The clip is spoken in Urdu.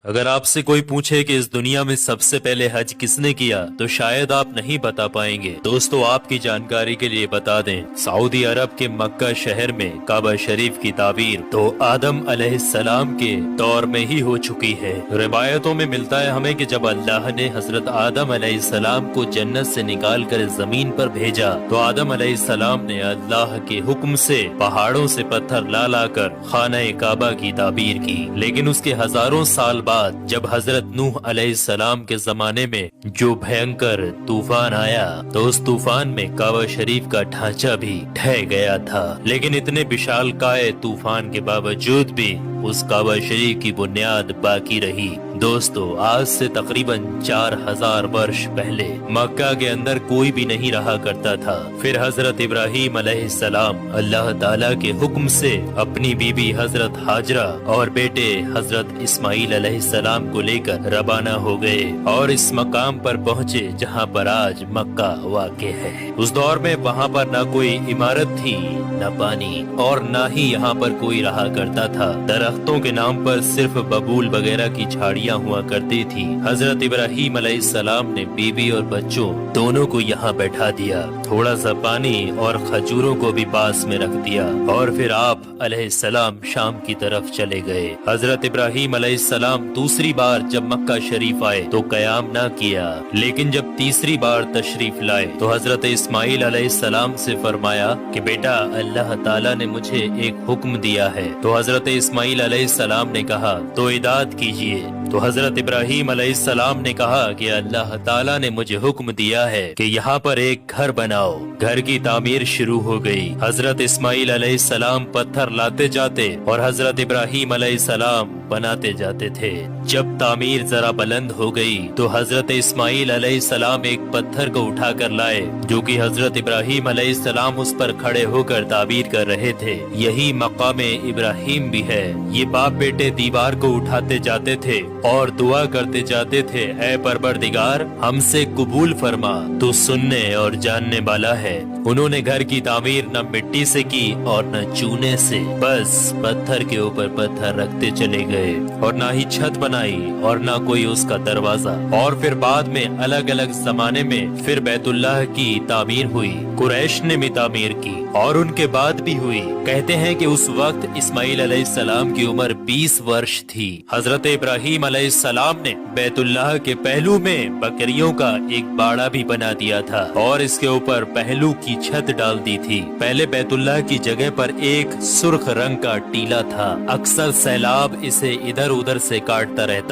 اگر آپ سے کوئی پوچھے کہ اس دنیا میں سب سے پہلے حج کس نے کیا تو شاید آپ نہیں بتا پائیں گے۔ دوستو، آپ کی جانکاری کے لیے بتا دیں، سعودی عرب کے مکہ شہر میں کعبہ شریف کی تعمیر تو آدم علیہ السلام کے دور میں ہی ہو چکی ہے۔ روایتوں میں ملتا ہے ہمیں کہ جب اللہ نے حضرت آدم علیہ السلام کو جنت سے نکال کر زمین پر بھیجا تو آدم علیہ السلام نے اللہ کے حکم سے پہاڑوں سے پتھر لا لا کر خانہ کعبہ کی تعمیر کی، لیکن اس کے ہزاروں سال بعد جب حضرت نوح علیہ السلام کے زمانے میں جو بھینکر طوفان آیا تو اس طوفان میں کعبہ شریف کا ڈھانچہ بھی ڈھہ گیا تھا، لیکن اتنے وشال کائے طوفان کے باوجود بھی اس کعبہ شریف کی بنیاد باقی رہی۔ دوستو، آج سے تقریباً 4000 برس پہلے مکہ کے اندر کوئی بھی نہیں رہا کرتا تھا۔ پھر حضرت ابراہیم علیہ السلام اللہ تعالیٰ کے حکم سے اپنی بیوی حضرت ہاجرہ اور بیٹے حضرت اسماعیل علیہ السلام کو لے کر روانہ ہو گئے اور اس مقام پر پہنچے جہاں پر آج مکہ واقع ہے۔ اس دور میں وہاں پر نہ کوئی عمارت تھی، نہ پانی، اور نہ ہی یہاں پر کوئی رہا کرتا تھا۔ درختوں کے نام پر صرف ببول وغیرہ کی جھاڑیاں ہوا کرتی تھی۔ حضرت ابراہیم علیہ السلام نے بیوی اور بچوں دونوں کو یہاں بیٹھا دیا، تھوڑا سا پانی اور کھجوروں کو بھی پاس میں رکھ دیا، اور پھر آپ علیہ السلام شام کی طرف چلے گئے۔ حضرت ابراہیم علیہ السلام دوسری بار جب مکہ شریف آئے تو قیام نہ کیا، لیکن جب تیسری بار تشریف لائے تو حضرت اسماعیل علیہ السلام سے فرمایا کہ بیٹا، اللہ تعالیٰ نے مجھے ایک حکم دیا ہے۔ تو حضرت اسماعیل علیہ السلام نے کہا تو اطاعت کیجیے۔ تو حضرت ابراہیم علیہ السلام نے کہا کہ اللہ تعالیٰ نے مجھے حکم دیا ہے کہ یہاں پر ایک گھر بناؤ۔ گھر کی تعمیر شروع ہو گئی۔ حضرت اسماعیل علیہ السلام پتھر لاتے جاتے اور حضرت ابراہیم علیہ السلام بناتے جاتے تھے۔ جب تعمیر ذرا بلند ہو گئی تو حضرت اسماعیل علیہ السلام ایک پتھر کو اٹھا کر لائے جو کہ حضرت ابراہیم علیہ السلام اس پر کھڑے ہو کر تعمیر کر رہے تھے۔ یہی مقام ابراہیم بھی ہے۔ یہ باپ بیٹے دیوار کو اٹھاتے جاتے تھے اور دعا کرتے جاتے تھے، اے پروردگار، ہم سے قبول فرما، تو سننے اور جاننے والا ہے۔ انہوں نے گھر کی تعمیر نہ مٹی سے کی اور نہ چونے سے، بس پتھر کے اوپر پتھر رکھتے چلے گئے، اور نہ ہی چھت بنائی اور نہ کوئی اس کا دروازہ۔ اور پھر بعد میں الگ الگ زمانے میں پھر بیت اللہ کی تعمیر ہوئی، قریش نے بھی تعمیر کی اور ان کے بعد بھی ہوئی۔ کہتے ہیں کہ اس وقت اسماعیل علیہ السلام کی عمر 20 برس تھی۔ حضرت ابراہیم علیہ السلام نے بیت اللہ کے پہلو میں بکریوں کا ایک باڑا بھی بنا دیا تھا اور اس کے اوپر پہلو کی چھت ڈال دی تھی۔ پہلے بیت اللہ کی جگہ پر ایک سرخ رنگ کا ٹیلا تھا، اکثر سیلاب اسے ادھر ادھر سے کاٹتا رہتا